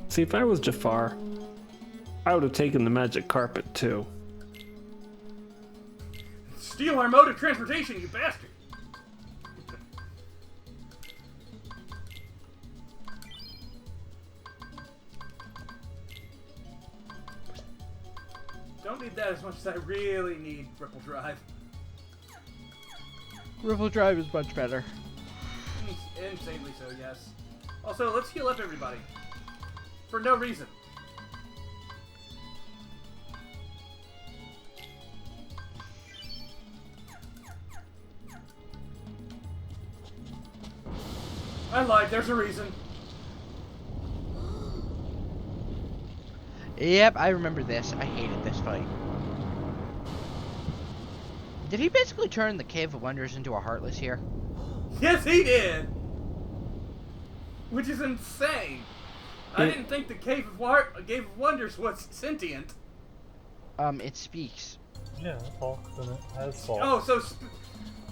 See, if I was Jafar, I would have taken the magic carpet too. Steal our mode of transportation, you bastard! Don't need that as much as I really need Ripple Drive. Ripple Drive is much better. Insanely so, yes. Also, let's heal up everybody. For no reason. I lied, there's a reason. Yep, I remember this. I hated this fight. Did he basically turn the Cave of Wonders into a Heartless here? Yes, he did! Which is insane. I didn't think the Cave of Wonders was sentient. It speaks. Yeah, it talks and it has thought. Oh, so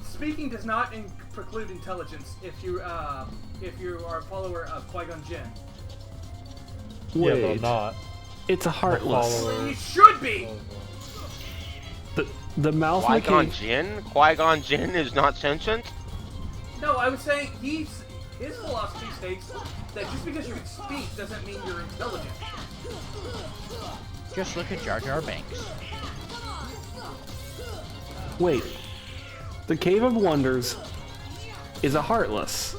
speaking does not preclude intelligence if you are a follower of Qui-Gon Jinn. Wait, Yeah, but not. it's a heartless. He should be! The mouth in the Qui-Gon cave. Jinn? Qui-Gon Jinn is not sentient? No, I was saying his philosophy states that just because you can speak doesn't mean you're intelligent. Just look at Jar Jar Binks. Wait, the Cave of Wonders is a heartless.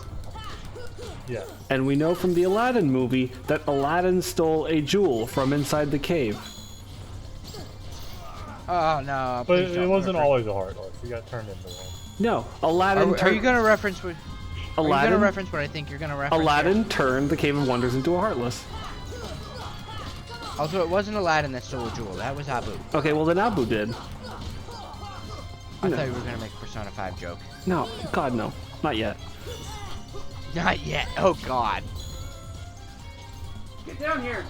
Yeah. And we know from the Aladdin movie that Aladdin stole a jewel from inside the cave. Oh no! But please it don't wasn't refer- always a Heartless. He got turned into one. No, Aladdin Are you gonna reference what? Are you Aladdin, gonna reference what I think you're gonna reference? Aladdin here? turned the Cave of Wonders into a heartless. Also, it wasn't Aladdin that stole a jewel. That was Abu. Okay, well then Abu did. I No. thought you were gonna make a Persona 5 joke. No, God no, not yet. Not yet. Oh God. Get down here!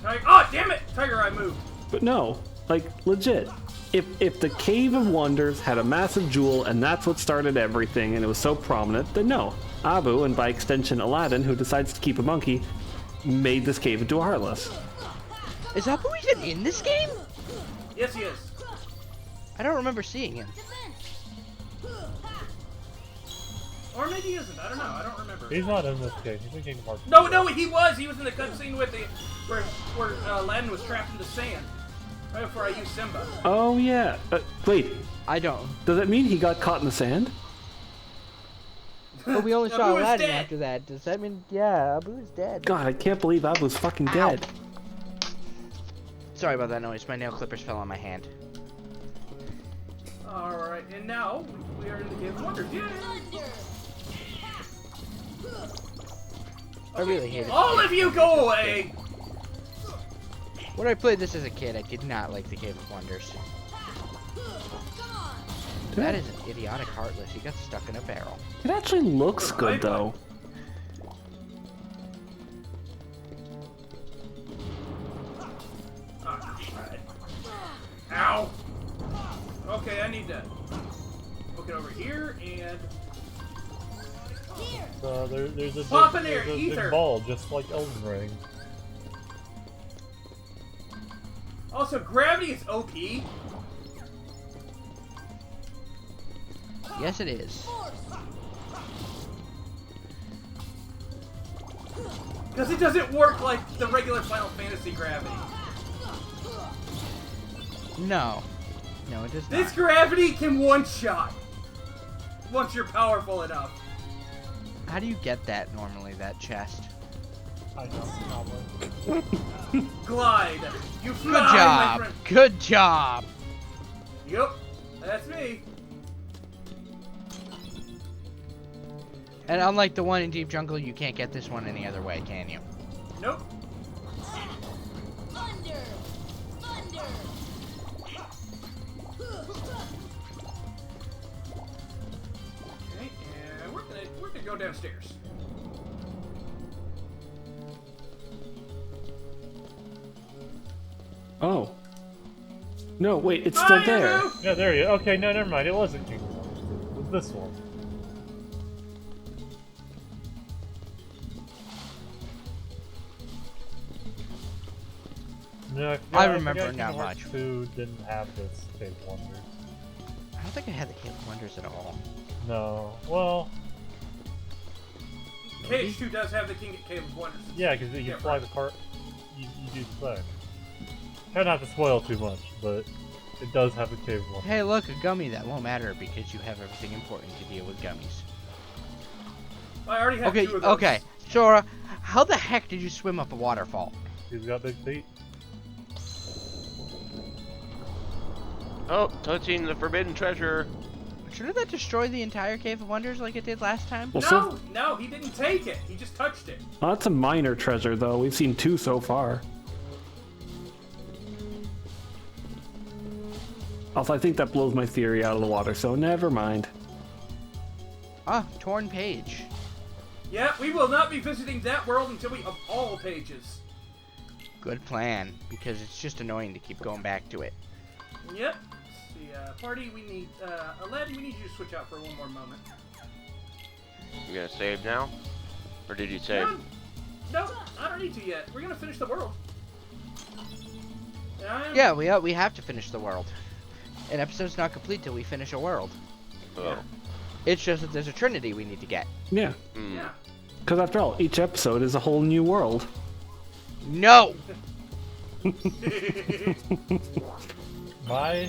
Tiger. Oh, damn it! Tiger Eye moved. But no, like legit. If the Cave of Wonders had a massive jewel and that's what started everything and it was so prominent, then no. Abu, and by extension Aladdin, who decides to keep a monkey, made this cave into a heartless. Is Abu even in this game? Yes, he is. I don't remember seeing him. Or maybe he isn't. I don't know. I don't remember. He's not in this game. He's in Kingdom Hearts. No, he was. He was in the cutscene with where Aladdin was trapped in the sand. Right before I used Simba. Oh yeah. Wait, I don't. does that mean he got caught in the sand? But we only Abu saw is Aladdin dead. after that. Does that mean? Yeah, Abu is dead. God, I can't believe Abu's fucking dead. Sorry about that noise. My nail clippers fell on my hand. Alright, and now we are in the Cave of Wonders. Yay! I really hate it. All of you go away! When I played this as a kid, I did not like the Cave of Wonders. That is an idiotic Heartless. He got stuck in a barrel. It actually looks good though. Alright. Ow! Okay, I need to hook it over here and There's a Pop big, in there, there's a ether. big ball, just like Elden Ring. also gravity is OP. Yes, it is. Because it doesn't work like the regular Final Fantasy gravity. No. No, it does not. This gravity can one-shot. Once you're powerful enough. How do you get that normally, that chest? I know, probably. Glide. You fly, Good my job! friend. Good job! Yup. That's me. And unlike the one in Deep Jungle, you can't get this one any other way, can you? Nope. Okay, and we're gonna go downstairs. Oh. No, wait, it's still Bye, there. Abu! Yeah, there you go. Okay, no, never mind. It wasn't Kingdom Hearts. It was this one. No, I think remember Kingdom not Hearts much. 2 didn't have this Cave of Wonders. I don't think I had the Cave of Wonders at all. No. Well, KH2 does have the Cave of Wonders. yeah, because you fly the part. You do the thing. Try not to spoil too much, but it does have the Cave of Wonders. Hey, look, a gummy. That won't matter because you have everything important to deal with gummies. I already have Okay, 2 of those. okay. Sora, how the heck did you swim up a waterfall? He's got big feet. Oh, touching the forbidden treasure. Shouldn't that destroy the entire Cave of Wonders like it did last time? Well, No, he didn't take it. He just touched it. Well, that's a minor treasure, though. We've seen 2 so far. Also, I think that blows my theory out of the water, so never mind. Ah, torn page. Yeah, we will not be visiting that world until we have all pages. Good plan, because it's just annoying to keep going back to it. Yep. Let's see, party, we need, Aladdin, we need you to switch out for one more moment. You gonna save now? Or did you save? No, I don't need to yet. We're gonna finish the world. Yeah, we have to finish the world. An episode's not complete till we finish a world. Oh. It's just that there's a trinity we need to get. Yeah. Hmm. Yeah. Because after all, each episode is a whole new world. No! My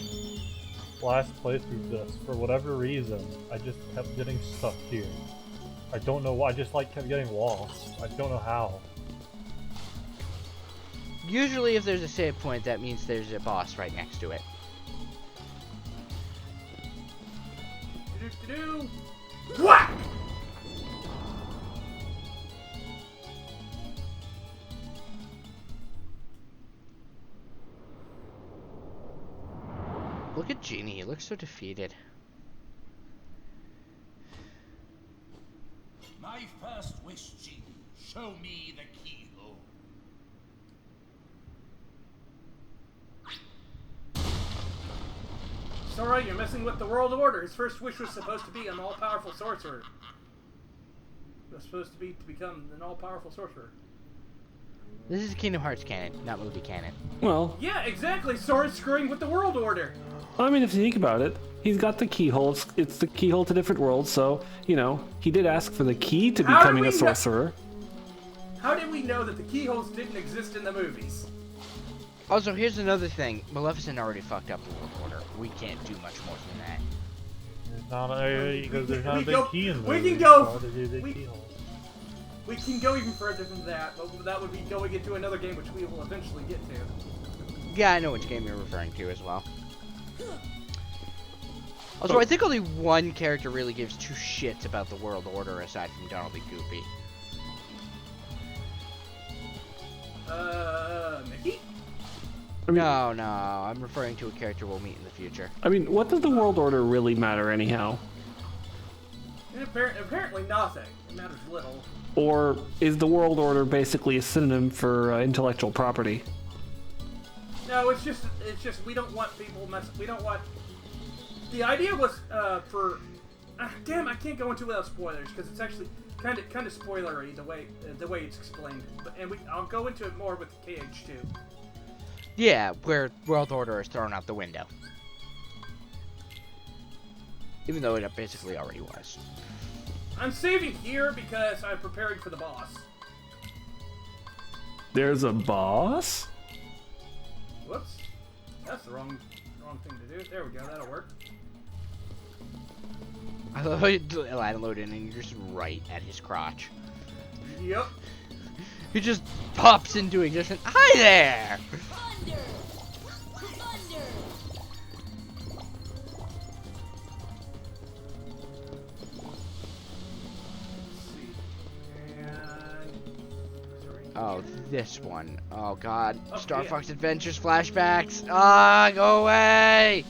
last playthrough of this, for whatever reason, I just kept getting stuck here. I don't know why, I just kept getting lost. I don't know how. Usually if there's a save point, that means there's a boss right next to it. Whack! Look at Genie, he looks so defeated. My first wish, Genie. Show me the keyhole. Sora, you're messing with the world order. His first wish was supposed to be an all-powerful sorcerer. It was supposed to be to become an all-powerful sorcerer. This is Kingdom Hearts canon, not movie canon. Well, Yeah, exactly. Sora's screwing with the world order. I mean, if you think about it, he's got the keyhole. It's the keyhole to different worlds, so, you know, he did ask for the key to How do becoming we a know- sorcerer. How did we know that the keyholes didn't exist in the movies? Also, here's another thing. Maleficent already fucked up the world order. We can't do much more than that. There's not a, because there's not a We big go- key in the we can movie, go- so how to do the we- keyhole. We can go even further than that, but that would be going into another game which we will eventually get to. Yeah, I know which game you're referring to as well. Also, I think only one character really gives 2 shits about the world order aside from Donald and Goofy. Mickey? I mean, No, I'm referring to a character we'll meet in the future. I mean, what does the world order really matter anyhow? And apparently nothing. It matters little. Or is the world order basically a synonym for intellectual property? No, it's just we don't want people we don't want. The idea was for. Damn, I can't go into without spoilers because it's actually kind of spoilery the way it's explained. I'll go into it more with KH2. Yeah, where world order is thrown out the window. Even though it basically already was. I'm saving here because I'm preparing for the boss. There's a boss? Whoops, that's the wrong thing to do. There we go. That'll work. I love how you Aladdin load in and you're just right at his crotch. Yep. He just pops into existence. Hi there! Thunder! Thunder! Oh, this one. Oh god. Oh, Star yeah. Fox Adventures flashbacks. Ah, go away!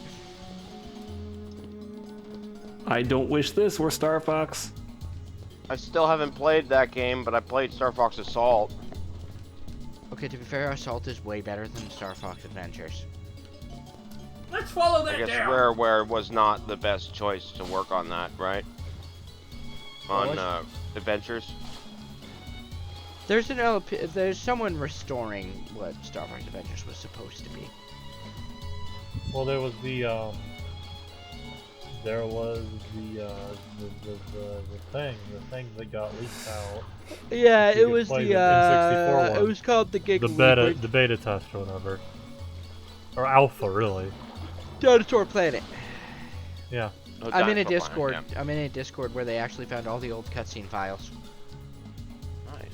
I don't wish this were Star Fox. I still haven't played that game, but I played Star Fox Assault. Okay, to be fair, Assault is way better than Star Fox Adventures. Let's follow I that guess down. Square was not the best choice to work on that, right? On What? Adventures. There's an LP, there's someone restoring what Star Wars Adventures was supposed to be. Well, there was the thing that got leaked out. Yeah, You it could was play the the N64 it one. was called the Gig The beta test or whatever, or alpha, really. Dinosaur Planet. Yeah. No I'm in a Dinosaur Discord. Planet, I'm in a Discord where they actually found all the old cutscene files. yeah. Nice.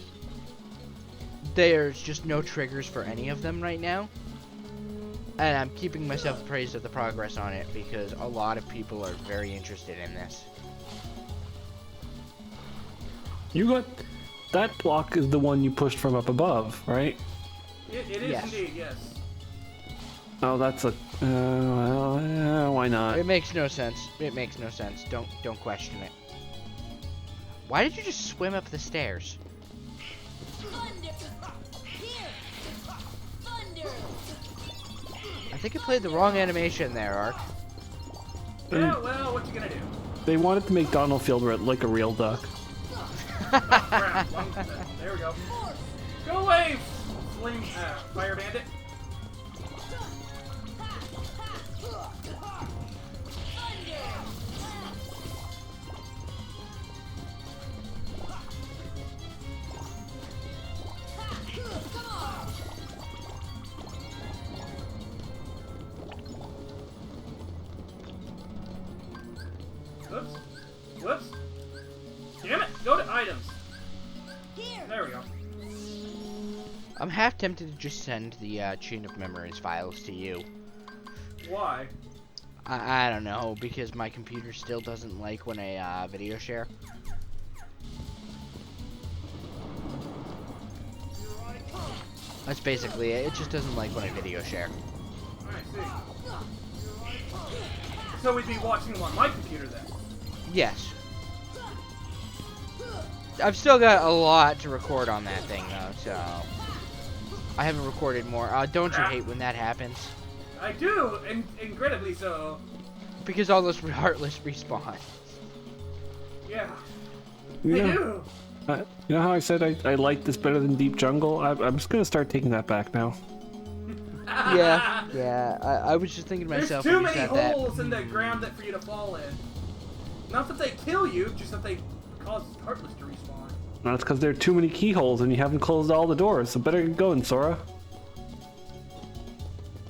There's just no triggers for any of them right now. And I'm keeping myself appraised of the progress on it because a lot of people are very interested in this. You got that block is the one you pushed from up above, right? It is Yes. indeed, yes. Oh, that's a. Well, why not? It makes no sense. It makes no sense. Don't question it. Why did you just swim up the stairs? Thunder. Here. Thunder. I think I played the wrong animation there, Ark. Yeah, well, what you gonna do? They wanted to make Donald feel like a real duck. Crap. There we go. Go away, fling, fire bandit. Whoops. Whoops. Damn it! Go to items. Here. There we go. I'm half tempted to just send the Chain of Memories files to you. Why? I don't know, because my computer still doesn't like when I video share. That's basically it. It just doesn't like when I video share. I see. So we'd be watching them on my computer then. Yes. I've still got a lot to record on that thing though, so I haven't recorded more. Don't you hate when that happens? I do, and incredibly so. Because all those heartless respawn. Yeah. You I know, do. you know how I said I like this better than Deep Jungle? I'm just gonna start taking that back now. Yeah. I was just thinking to There's myself too when you many said that. holes in the ground that for you to fall in. Not that they kill you, just that they cause Heartless to respawn. That's because there are too many keyholes and you haven't closed all the doors. So better get going, Sora.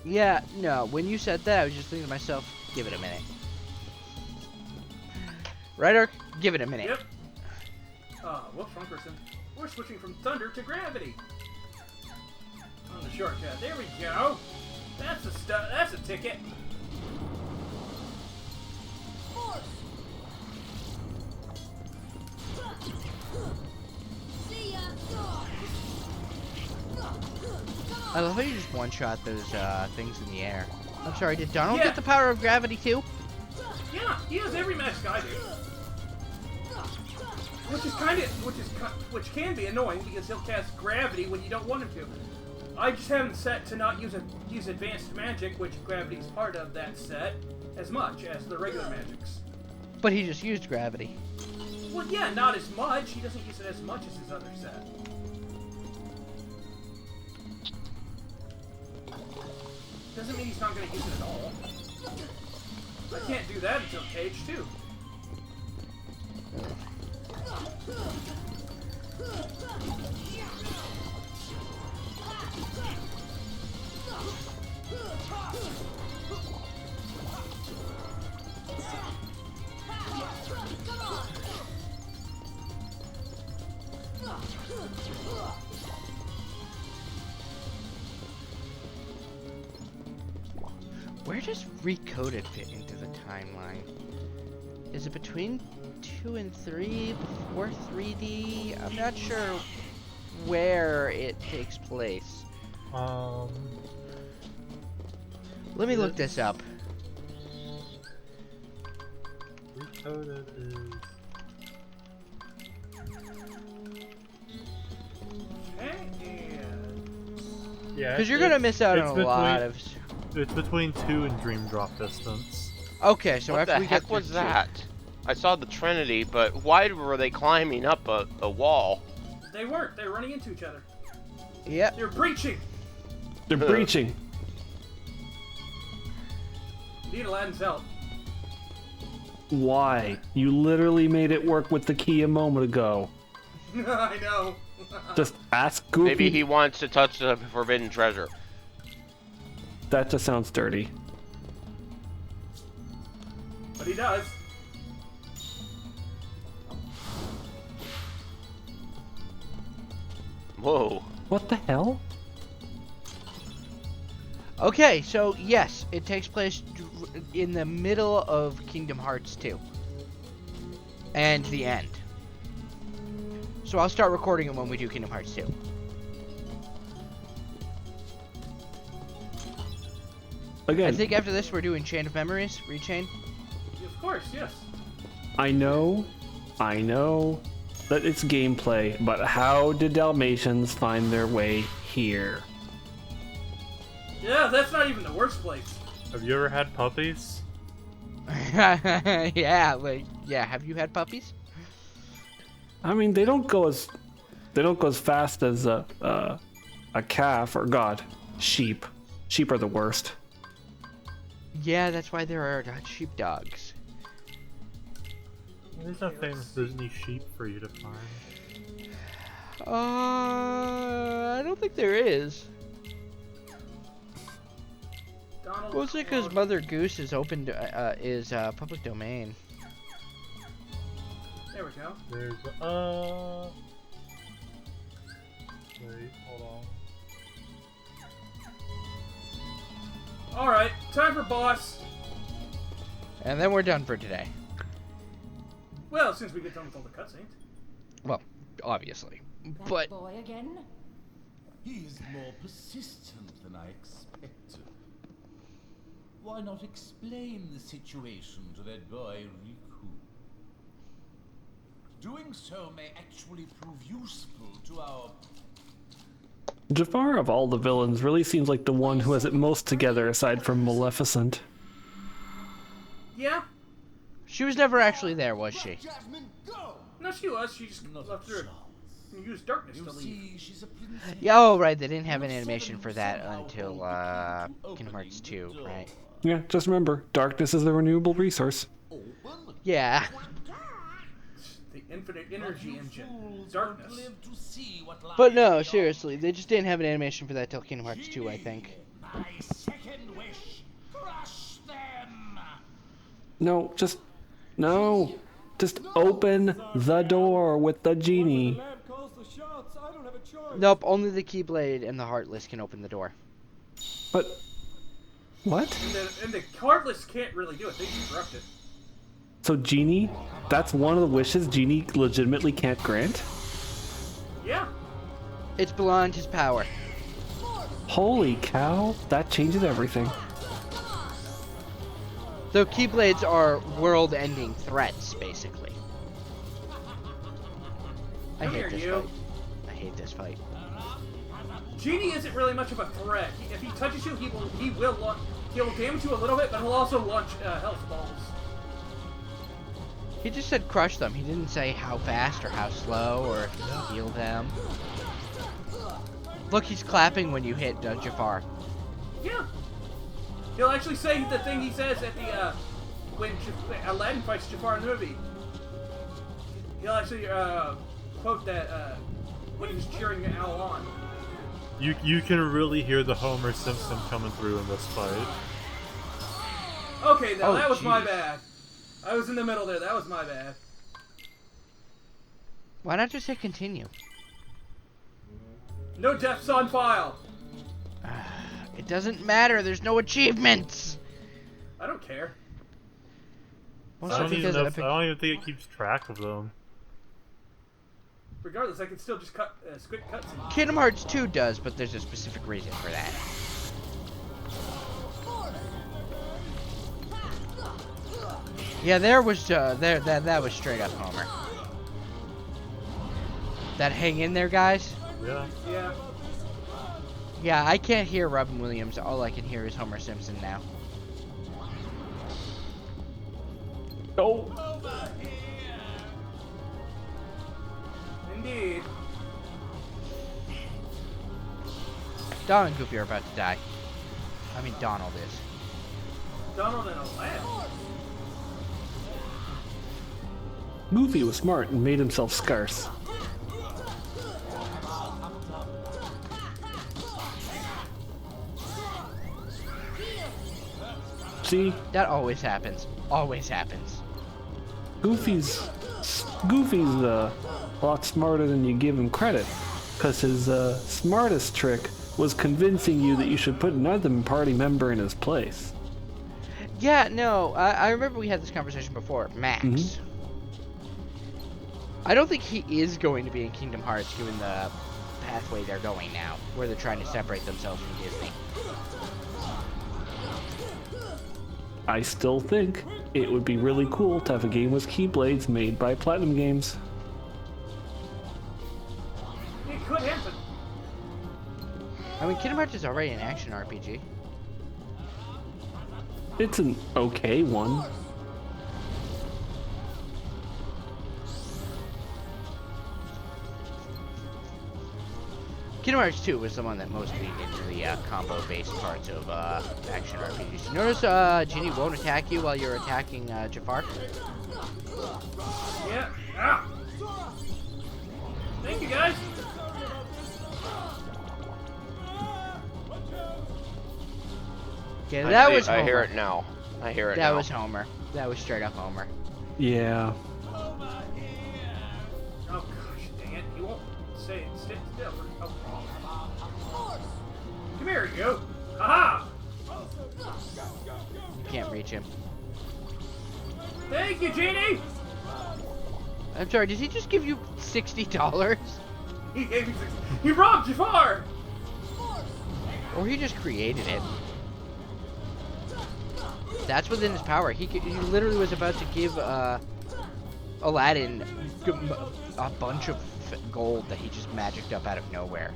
Yeah, no, when you said that, I was just thinking to myself, give it a minute. Right, Ark? Give it a minute. Yep. Whoops, wrong person. We're switching from thunder to gravity. On the shortcut. There we go. That's a that's a ticket. Force. See ya. I love how you just one-shot those things in the air. I'm sorry, did Donald Yeah. get the power of gravity too? Yeah, he has every magic I do. Which can be annoying because he'll cast gravity when you don't want him to. I just have him set to not use advanced magic, which gravity is part of that set, as much as the regular magics. But he just used gravity. Well, yeah, not as much. He doesn't use it as much as his other set. Doesn't mean he's not going to use it at all. I can't do that until Cage 2. Where does Recoded fit into the timeline? Is it between 2 and 3, before 3D? I'm not sure where it takes place. Let me look this up. Recoded is. Yeah. Because you're gonna miss out it's on a lot of... It's between 2 and Dream Drop distance. Okay, so What after the we heck get was through that? I saw the Trinity, but why were they climbing up a wall? They weren't. They were running into each other. Yep. They were breaching. They're breaching. Need Aladdin's help. Why? You literally made it work with the key a moment ago. I know. Just ask Goofy. Maybe he wants to touch the forbidden treasure. That just sounds dirty. But he does. Whoa. What the hell? Okay, so yes, it takes place in the middle of Kingdom Hearts 2. And the end. So I'll start recording it when we do Kingdom Hearts 2. Again, I think after this we're doing Chain of Memories, Rechain. Of course, yes. I know that it's gameplay, but how did Dalmatians find their way here? Yeah, that's not even the worst place. Have you ever had puppies? Yeah, have you had puppies? I mean, they don't go as fast as a calf or sheep. Sheep are the worst. Yeah, that's why there are sheepdogs. There's no famous Disney sheep for you to find. I don't think there is. Donald. Mostly because Mother Goose is open to, is public domain. There we go. There's wait, hold on. Alright, time for boss. And then we're done for today. Well, since we get done with all the cutscenes. Well, obviously. That But boy again? He is more persistent than I expected. Why not explain the situation to that boy, Riku? Doing so may actually prove useful to our... Jafar, of all the villains, really seems like the one who has it most together aside from Maleficent. Yeah? she was never actually there, was she? Jasmine, go! No, she was. She just Not left a her. chance. You used darkness You to leave. see, she's a princess. Yeah, oh, right, they didn't have an animation for that until Kingdom Hearts 2, right? Yeah, just remember, darkness is a renewable resource. Open. Yeah. The infinite energy You engine. fools Darkness. won't live to see what lies But no, beyond. seriously, they just didn't have an animation for that till Kingdom Hearts 2, I think. My second wish, crush them. No, just open the door with the genie. Nope, only the Keyblade and the Heartless can open the door. But what? And the Heartless can't really do it. They disrupt it. So genie, that's one of the wishes genie legitimately can't grant? Yeah. It's beyond his power. Holy cow, that changes everything. So Keyblades are world-ending threats, basically. I Come hate here, this you. fight. I hate this fight. Genie isn't really much of a threat. If he touches you, he'll damage you a little bit, but he'll also launch health balls. He just said crush them. He didn't say how fast or how slow or if you can heal them. Look, he's clapping when you hit Jafar. Yeah. He'll actually say the thing he says at the when Aladdin fights Jafar in the movie. He'll actually quote that when he's cheering Al on. You can really hear the Homer Simpson coming through in this fight. Okay, now Oh, that was my jeez. bad. I was in the middle there. That was my bad. Why not just hit continue? No deaths on file. It doesn't matter. There's no achievements. I don't care. Well, I so don't, even because know Epic- I don't even think it keeps track of them. Regardless, I can still just cut quick cutscenes. Kingdom Hearts 2 does, but there's a specific reason for that. Yeah, there was that was straight up Homer. That hang in there, guys. Yeah. Yeah. Yeah, I can't hear Robin Williams. All I can hear is Homer Simpson now. Oh, Indeed. Donald and Goofy are about to die. I mean, Donald is. Donald and Aladdin. Goofy was smart and made himself scarce. See, That always happens. Always happens. Goofy's a lot smarter than you give him credit, because his smartest trick was convincing you that you should put another party member in his place. Yeah, no, I remember we had this conversation before. Max. Mhm. I don't think he is going to be in Kingdom Hearts given the pathway they're going now, where they're trying to separate themselves from Disney. I still think it would be really cool to have a game with Keyblades made by Platinum Games. It could happen. I mean, Kingdom Hearts is already an action RPG. It's an okay one. Kingdom Hearts 2 was the one that most leaned into the combo-based parts of action RPGs. You notice Genie won't attack you while you're attacking Jafar? Yeah. Ah. Thank you, guys. Okay, that was Homer. I hear it now. I hear it That now. was Homer. That was straight up Homer. Yeah. Oh gosh, dang it! He won't say it. Sit still. Oh. Come here, you. Aha! You can't reach him. Thank you, Genie. I'm sorry, did he just give you $60? He gave me 6. He robbed Jafar. Or he just created it? That's within his power. He literally was about to give Aladdin a bunch of gold that he just magicked up out of nowhere.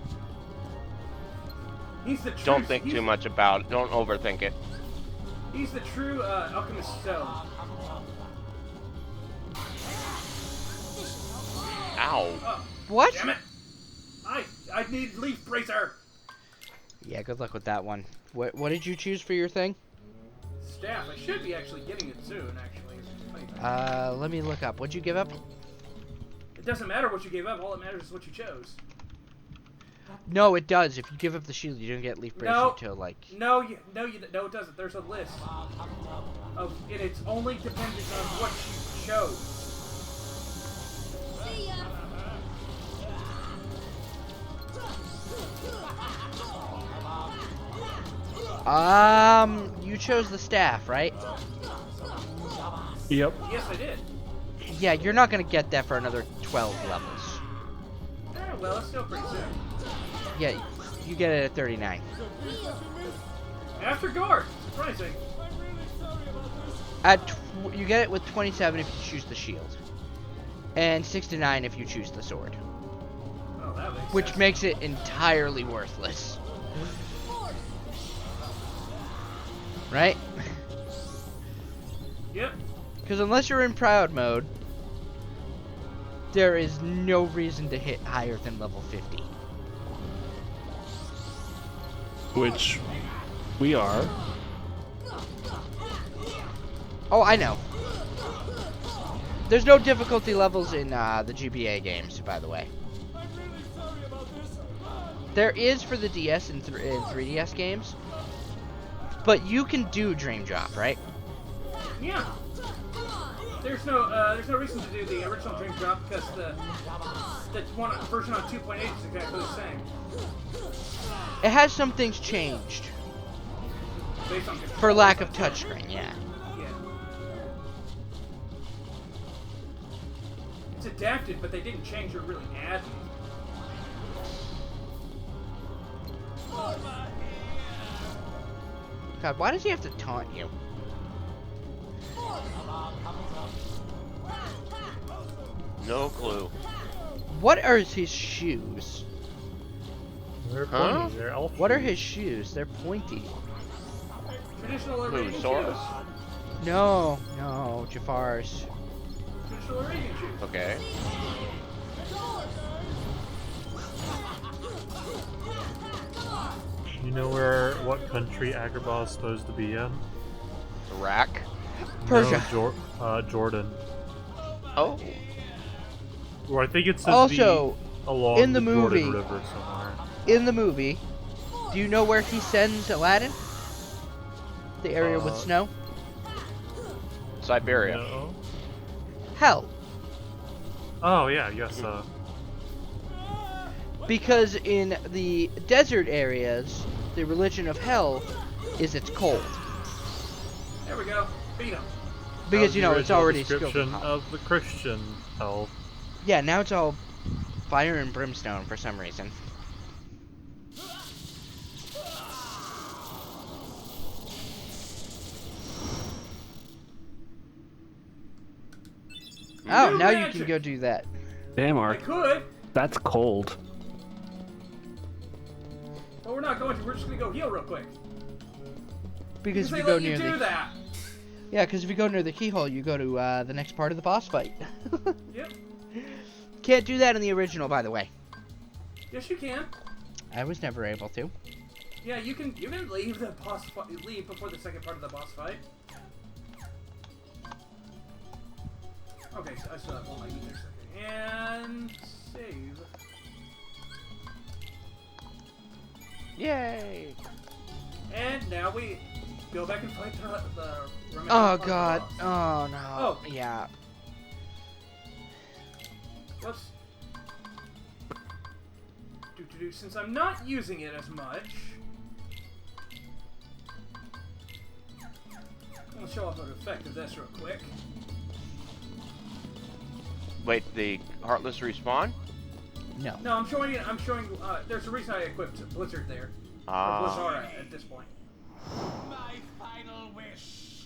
He's the true. Don't think too much about it. Don't overthink it. He's the true alchemist stone. Ow. Oh, What? damn it! I need leaf bracer. Yeah, good luck with that one. What did you choose for your thing? Staff. I should be actually getting it soon. Actually, it's just funny thing. Let me look up. What'd you give up? It doesn't matter what you gave up. All that matters is what you chose. No, it does. If you give up the shield, you don't get leaf bracer No. until like. No, no, it doesn't. There's a list of, and it's only dependent on what you chose. See ya. You chose the staff, right? Yep. Yes, I did. Yeah, you're not gonna get that for another 12 levels. Well, that's still pretty soon. Yeah, you get it at 39. After guard. Surprising. You get it with 27 if you choose the shield, and 69 if you choose the sword, Oh, that makes which sense. makes it entirely worthless. Right? Yep. Because unless you're in proud mode, there is no reason to hit higher than level 50. Which we are. Oh, I know. There's no difficulty levels in the GBA games, by the way. There is for the DS and 3DS games, but you can do Dream Drop, right? Yeah. There's no reason to do the original Dream Drop because the one version on 2.8 is exactly the same. It has some things changed Based on control. for lack of touchscreen, yeah. Yeah. It's adapted, but they didn't change or really add anything. God, why does he have to taunt you? No clue. What are his shoes? They're Huh? pointy, they're elf What are shoes. his shoes? They're pointy. Traditional Who, Arabian Sora's? shoes. No, Jafar's. Traditional Arabian shoes. Okay. You know what country Agrabah is supposed to be in? Iraq. Persia. No, Jordan. Oh. Or I think it says Also, along in the Jordan movie- River somewhere. In the movie, do you know where he sends Aladdin? The area with snow? Siberia. No. Hell. Oh yeah, yes. Because in the desert areas, the religion of hell is it's cold. There we go. Beat him. Because, That you was know, the it's original already description skilled. of the Christian hell. Yeah, now it's all fire and brimstone for some reason. Oh, New now you magic. can go do that. Damn, I Ark. could, That's cold. but we're not going to. We're just gonna go heal real quick. Because if they you go let you near do the that. Yeah, because if you go near the keyhole, you go to the next part of the boss fight. Yep. Can't do that in the original, by the way. Yes, you can. I was never able to. Yeah, you can. You can leave the boss fight. Leave before the second part of the boss fight. Okay, so I still have all my ether second. And save. Yay! And now we go back and fight the remaining Oh part of the god. boss. Oh no. Oh. Yeah. Let's do. Since I'm not using it as much, I'll show off the effect of this real quick. Wait, the Heartless respawn? No. No, I'm showing it. I'm showing. There's a reason I equipped Blizzard there. Or Ah. Blizzard at this point. My final wish.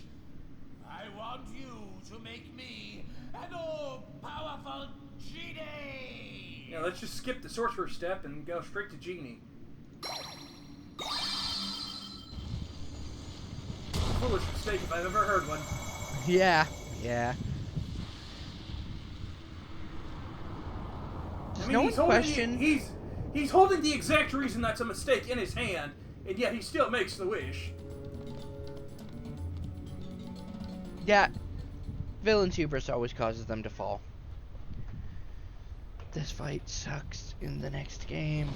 I want you to make me an all-powerful genie. Yeah, let's just skip the sorcerer step and go straight to genie. Foolish mistake if I've ever heard one. Yeah. Yeah. Does no one he's holding question? he's holding the exact reason that's a mistake in his hand, and yet he still makes the wish. Yeah. Villain's hubris always causes them to fall. This fight sucks in the next game.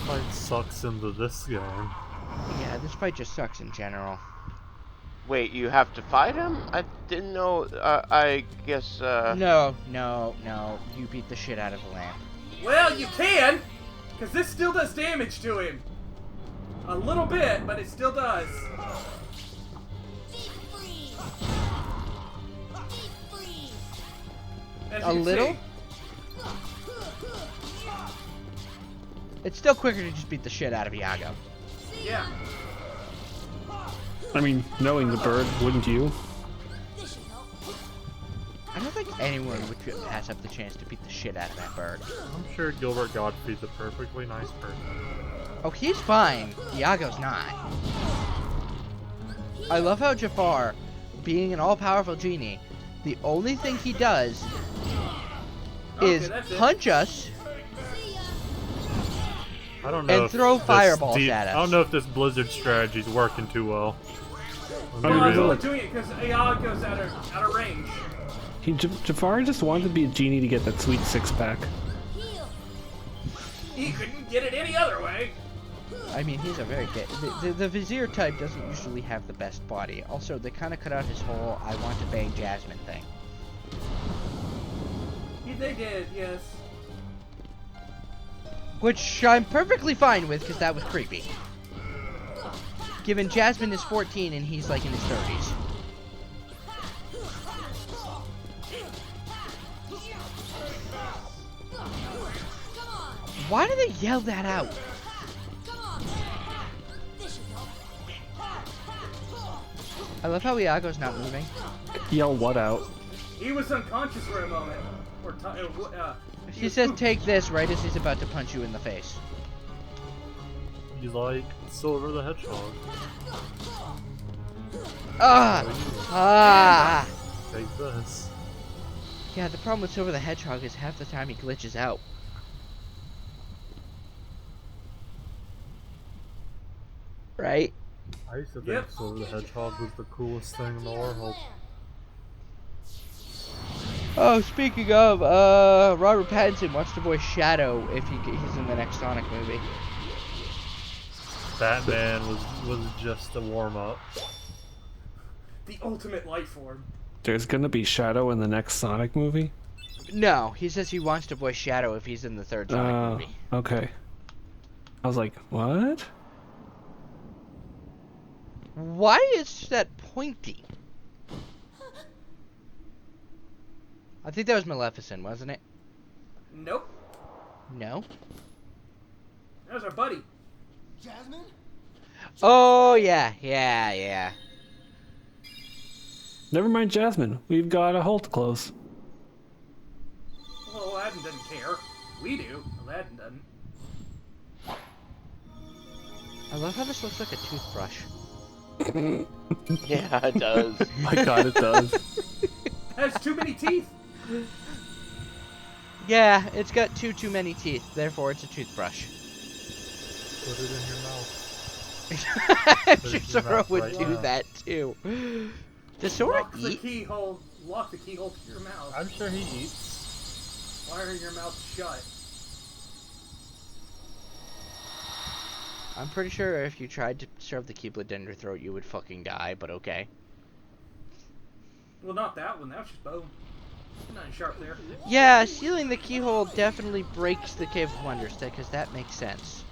Fight sucks into this game. Yeah, this fight just sucks in general. Wait, you have to fight him? I didn't know. I guess. No. You beat the shit out of the lamp. Well, you can, because this still does damage to him. A little bit, but it still does. Deep freeze. Deep freeze. As you A can little? see. It's still quicker to just beat the shit out of Iago. Yeah. I mean, knowing the bird, wouldn't you? This should help. I don't think anyone would pass up the chance to beat the shit out of that bird. I'm sure Gilbert Gottfried's a perfectly nice person. Oh, he's fine. Iago's not. I love how Jafar, being an all-powerful genie, the only thing he does is that's it. punch us I don't know. and if throw this fireballs deep- at us. I don't know if this Blizzard strategy's working too well. Well, I was really? only doing it because Iago's out of range. Jafar just wanted to be a genie to get that sweet six-pack. Heal. He couldn't get it any other way. I mean, he's a very good... The Vizier type doesn't usually have the best body. Also, they kind of cut out his whole I want to bang Jasmine thing. They did, yes. Which I'm perfectly fine with, because that was creepy. Given Jasmine is 14 and he's like in his 30s. Come on. Why do they yell that out? Come on. This should help. I love how Iago's not moving. Yell what out? He was unconscious for a moment. He says take this right as he's about to punch you in the face. He's like Silver the Hedgehog. Ah! Ah! Take this. Yeah, the problem with Silver the Hedgehog is half the time he glitches out. Right? I used to think Yep. Silver the Hedgehog was the coolest thing in the world. Oh, speaking of, Robert Pattinson wants to voice Shadow if he's in the next Sonic movie. Batman was just a warm up. The ultimate life form. There's gonna be Shadow in the next Sonic movie? No, he says he wants to voice Shadow if he's in the third Sonic movie. Okay. I was like, what? Why is that pointy? I think that was Maleficent, wasn't it? Nope. No? That was our buddy. Jasmine? Oh, yeah. Never mind Jasmine. We've got a hole to close. Well, Aladdin doesn't care. We do. Aladdin doesn't. I love how this looks like a toothbrush. Yeah, it does. My god, it does. Has too many teeth. Yeah, it's got too many teeth, therefore it's a toothbrush. Put it in your mouth. I'm Put sure it in your Sora mouth would right do now. that too. Does Sora Lock the eat? keyhole. Lock the keyhole to your mouth. I'm sure he eats. Why are your mouth shut? I'm pretty sure if you tried to shove the Keyblade down your throat, you would fucking die, but okay. Well, not that one. That was just bone. Not sharp there. Yeah, sealing the keyhole definitely breaks the Cave of Wonders, because that makes sense.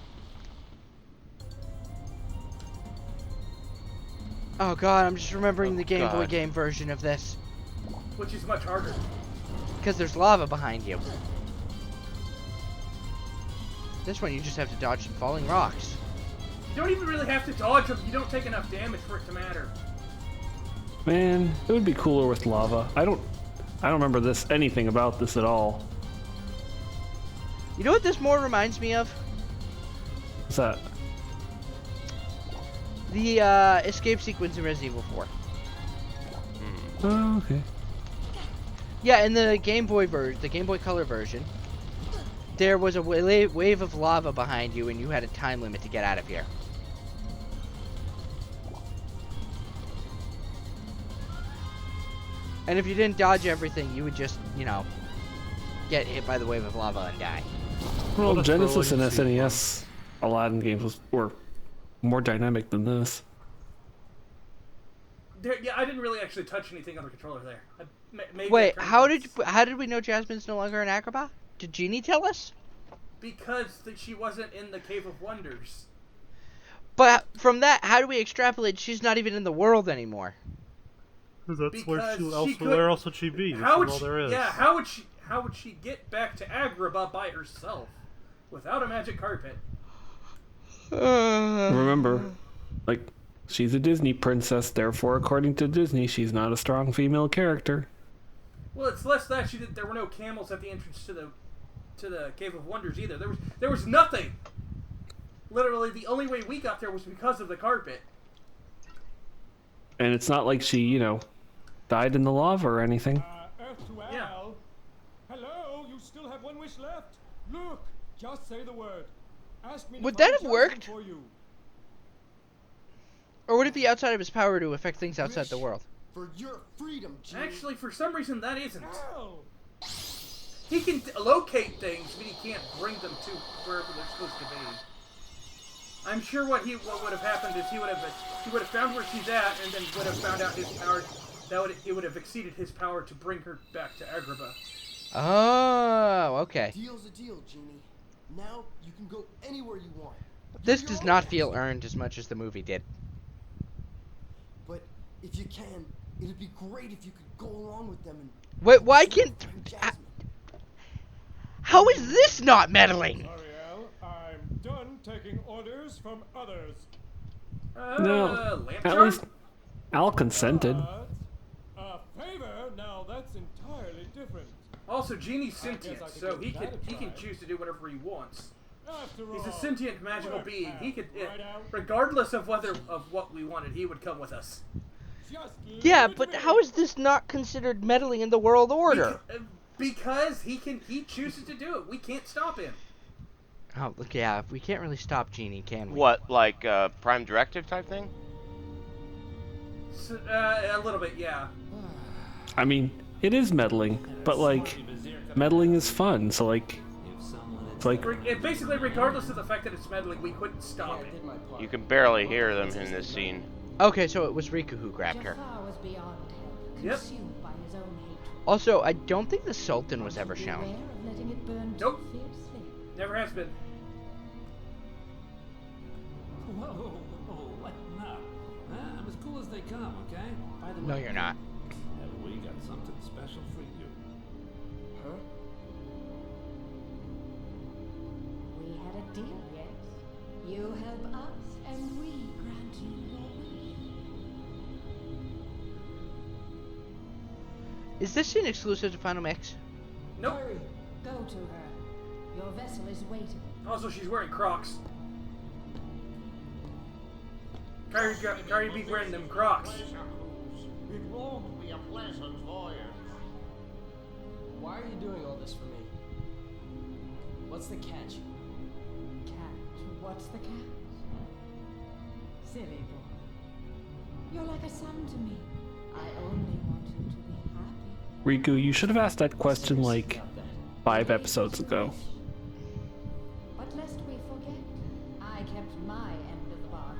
Oh god, I'm just remembering the Game Boy God. game version of this. Which is much harder. Because there's lava behind you. This one you just have to dodge some falling rocks. You don't even really have to dodge them. You don't take enough damage for it to matter. Man, it would be cooler with lava. I don't remember anything about this at all. You know what this more reminds me of? What's that? The escape sequence in Resident Evil 4. Oh, okay. Yeah, in the Game Boy Color version, there was a wave of lava behind you and you had a time limit to get out of here. And if you didn't dodge everything, you would just, you know, get hit by the wave of lava and die. Well, What a Genesis and thrilling SNES Aladdin games were more dynamic than this. Yeah, I didn't really actually touch anything on the controller there. Maybe Wait, I how turned did we know Jasmine's no longer an Agrabah? Did Genie tell us? Because she wasn't in the Cave of Wonders. But from that, how do we extrapolate she's not even in the world anymore? Because where Because else would she be? This How is would all she, there is. yeah, how would she get back to Agrabah by herself without a magic carpet? Remember, like, she's a Disney princess, therefore, according to Disney, she's not a strong female character. Well, it's less that there were no camels at the entrance to the Cave of Wonders either. There was nothing. Literally, the only way we got there was because of the carpet. And it's not like she, you know, died in the lava or anything. Earth to Al. Yeah. Hello, you still have one wish left. Look, just say the word. Ask me. to Would find that have Jasmine worked? For you. Or would it be outside of his power to affect things outside the world? For your freedom, Genie. Actually, for some reason, that isn't. Al. He can locate things, but he can't bring them to wherever they're supposed to be. I'm sure what would have happened is he would have found where she's at, and then would have found out his power. It would have exceeded his power to bring her back to Agrabah. Oh, okay. Deal's a deal, Genie. Now you can go anywhere you want. This Do does your not own feel thing. earned as much as the movie did. But if you can, it'd be great if you could go along with them and. Wait, why can't... find Jasmine. How is this not meddling? Sorry, Al. I'm done taking orders from others. No, Lamp at charm? least Al consented. But a favor? Now that's entirely different. Also, Genie's I guess sentient, I could so give he that a can try. choose to do whatever he wants. After He's a all, sentient magical work being. He out, could, right, Al? regardless of what we wanted, he would come with us. Just Yeah, leave it but to how me. is this not considered meddling in the world order? Because he chooses to do it. We can't stop him. Oh, look, yeah, we can't really stop Genie, can we? What, like Prime Directive type thing? A little bit, yeah. I mean, it is meddling, but like, meddling is fun. So like, it's like Basically, regardless of the fact that it's meddling, we couldn't stop it. You can barely hear them in this scene. Okay, so it was Riku who grabbed her. Jafar was beyond help, Yep. consumed by his own hatred. Also, I don't think the Sultan was ever Beware shown. of letting it burn Nope. too fiercely. Never has been. Whoa, whoa, what now? I'm as cool as they come, okay? By the No, way, you're not. have we got something special for you? Huh? We had a deal, yes. You help us, and we grant you your wish. Is this scene exclusive to Final Mix? Nope. Hurry, go to her. Your vessel is waiting. Also, she's wearing Crocs. Kyrie be wearing them Crocs. It won't be a pleasant voyage. Why are you doing all this for me? What's the catch? Catch, what's the catch? Silly boy. You're like a son to me. I only want you to be happy. Riku, you should have asked that question like 5 episodes ago. But lest we forget, I kept my end of the bargain.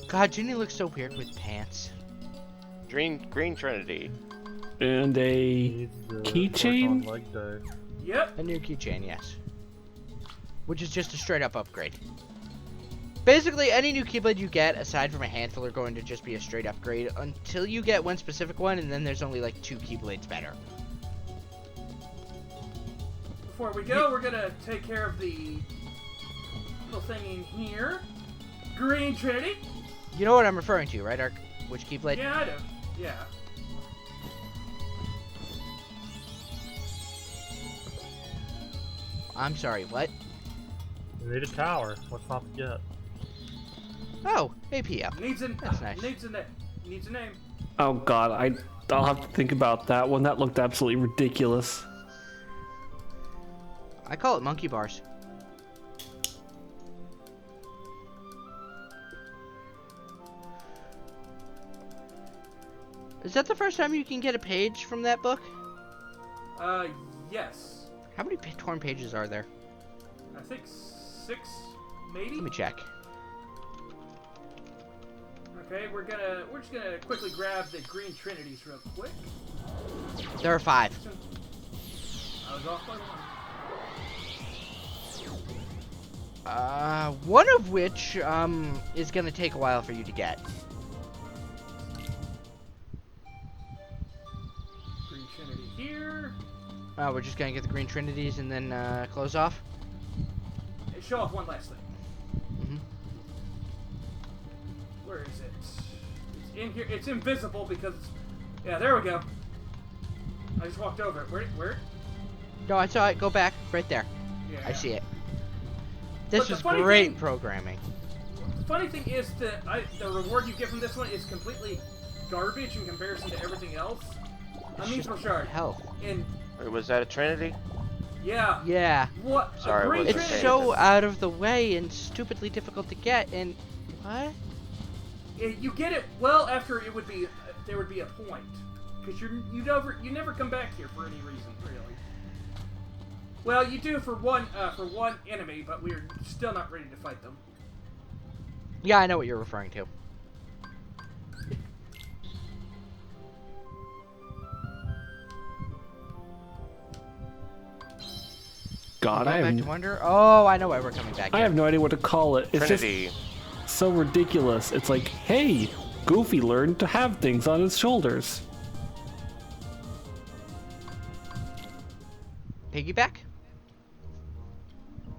God, Ginny looks so weird with pants. Green Trinity. And a Needs the keychain? work on leg day. Yep. A new keychain, yes. Which is just a straight up upgrade. Basically, any new Keyblade you get, aside from a handful, are going to just be a straight upgrade until you get one specific one, and then there's only like 2 Keyblades better. Before we go, we're gonna take care of the little thing in here. Green Trinity. You know what I'm referring to, right, Ark? Which Keyblade? Yeah, I do. Yeah. I'm sorry, what? We need a tower. Let's not forget. Oh, APO. Needs a That's nice. Needs a name. Needs a name. Oh god, I'll have to think about that one. That looked absolutely ridiculous. I call it monkey bars. Is that the first time you can get a page from that book? Yes. How many torn pages are there? I think 6, maybe. Let me check. Okay, we're just gonna quickly grab the Green Trinities real quick. There are 5. I was off by 1. One of which is gonna take a while for you to get. Green Trinity here. We're just gonna get the Green Trinities and then close off. Hey, show off one last thing. Mm-hmm. Where is it? It's in here. It's invisible because it's... Yeah, there we go. I just walked over it. Where? No, I saw it. Go back. Right there. Yeah. I see it. This But the was funny great thing- programming. The funny thing is that the reward you get from this one is completely garbage in comparison to everything else. A Mithril Shard. Health. And, Wait, was that a Trinity? yeah. Yeah. What? Sorry, a I Green wasn't It's Trinity. so out of the way and stupidly difficult to get, and... What? You get it well after it would be there would be a point because you never come back here for any reason really. Well, you do for one enemy, but we're still not ready to fight them. Yeah, I know what you're referring to. God, Going back to Wonder? Oh, I know why we're coming back I here. have no idea what to call it. It's Trinity. just so ridiculous. It's like, hey, Goofy learned to have things on his shoulders. Piggyback?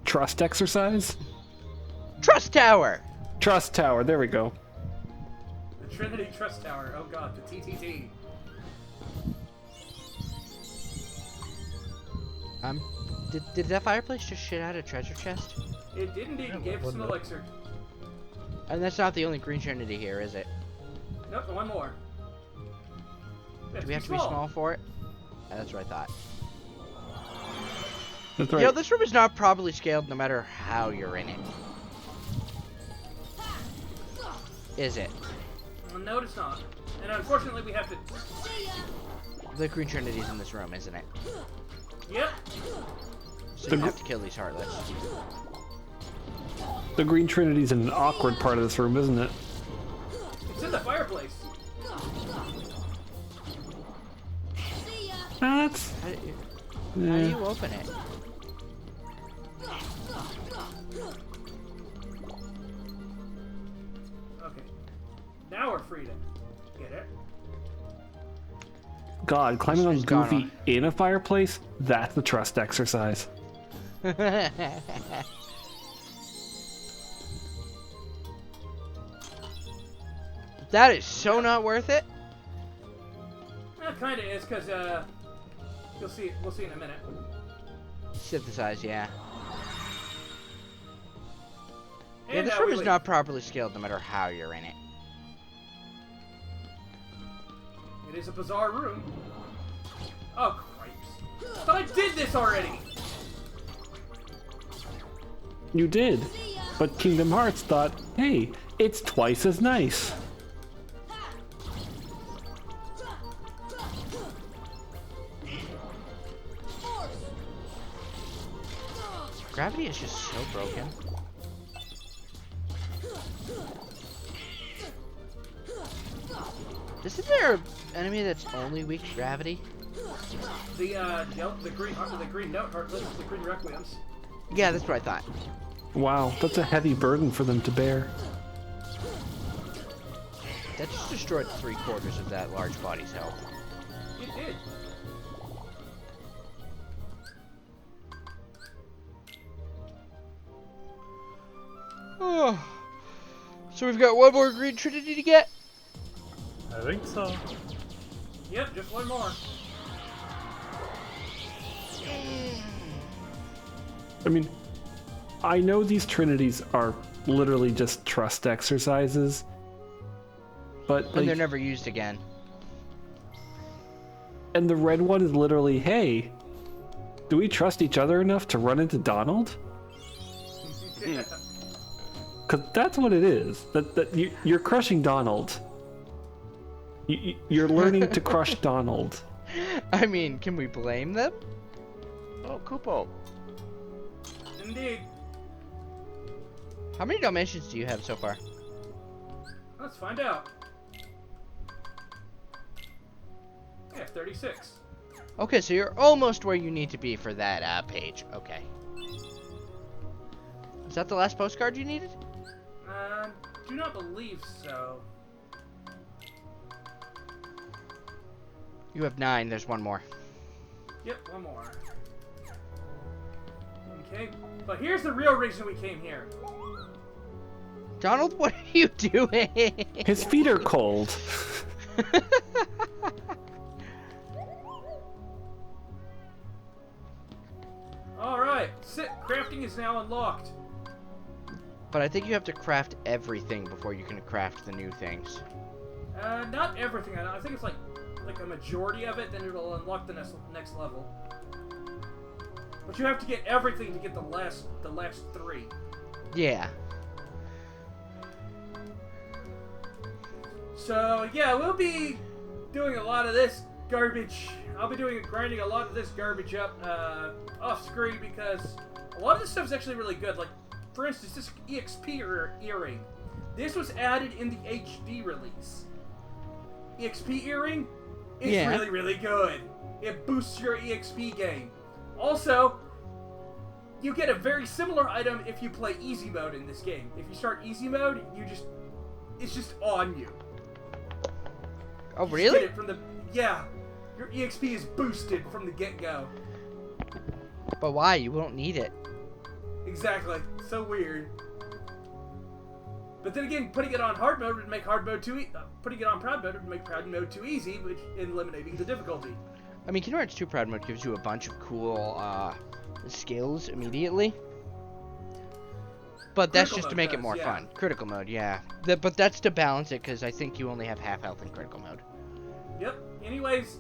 Trust exercise? Trust Tower! Trust tower, there we go. The Trinity Trust Tower. Oh god, the TTT. Did that fireplace just shit out a treasure chest? It did indeed. It gave us an elixir. And that's not the only green trinity here, is it? Nope, one more. Do we have to be small for it? Yeah, that's what I thought. That's right. Yo, this room is not properly scaled no matter how you're in it. Is it? Well, no, it's not. And unfortunately, we have to... The green trinity's in this room, isn't it? Yep. So you have to kill these heartless. The green trinity's in an awkward part of this room, isn't it? It's in the fireplace. That's... How do you open it? Okay. Now we're free to get it. God, climbing on She's gone Goofy on. in a fireplace? That's a trust exercise. That is so not worth it. It kind of is, because, you'll see, we'll see in a minute. Synthesize, yeah. Yeah, And this now room we is leave. not properly scaled no matter how you're in it. It is a bizarre room. Oh, cripes. I thought I did this already! You did. But Kingdom Hearts thought, hey, it's twice as nice. Gravity is just so broken. Isn't there an enemy that's only weak to gravity? The green note heartless, the green requiems. Yeah, that's what I thought. Wow, that's a heavy burden for them to bear. That just destroyed 3/4 of that large body's health. It did. Oh. So we've got one more green trinity to get? I think so. Yep, just one more. I mean, I know these trinities are literally just trust exercises, but And they're like, never used again. and the red one is literally, hey, do we trust each other enough to run into Donald? Because that's what it is. You're crushing Donald. You're learning to crush Donald. I mean, can we blame them? Oh, Koopo. Indeed. How many Dalmatians do you have so far? Let's find out. I have 36. Okay, so you're almost where you need to be for that page. Okay. Is that the last postcard you needed? Do not believe so. You have 9. There's one more. Yep, one more. Okay, but here's the real reason we came here. Donald, what are you doing? His feet are cold. Alright, crafting is now unlocked. But I think you have to craft everything before you can craft the new things. Not everything. I think it's like a majority of it, then it'll unlock the next level. But you have to get everything to get the last 3. Yeah. So yeah, we'll be doing a lot of this garbage. I'll be grinding a lot of this garbage up off screen because a lot of this stuff is actually really good. Like, for instance, this EXP earring. This was added in the HD release. EXP earring is really, really good. It boosts your EXP game. Also, you get a very similar item if you play easy mode in this game. If you start easy mode, it's just on you. Oh, really? Get it from yeah. Your EXP is boosted from the get-go. But why? You won't need it. Exactly. So weird. But then again, putting it on hard mode would make hard mode putting it on proud mode would make proud mode too easy, which eliminating the difficulty. I mean, Kingdom Hearts 2 Proud Mode gives you a bunch of cool skills immediately. But that's Critical just to mode make it does, more yeah. fun. Critical mode, yeah. But that's to balance it, because I think you only have half health in critical mode. Yep. Anyways,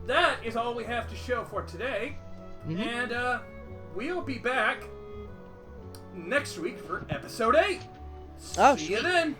that is all we have to show for today. Mhm. And we'll be back next week for episode 8. Oh, See you sweet. then.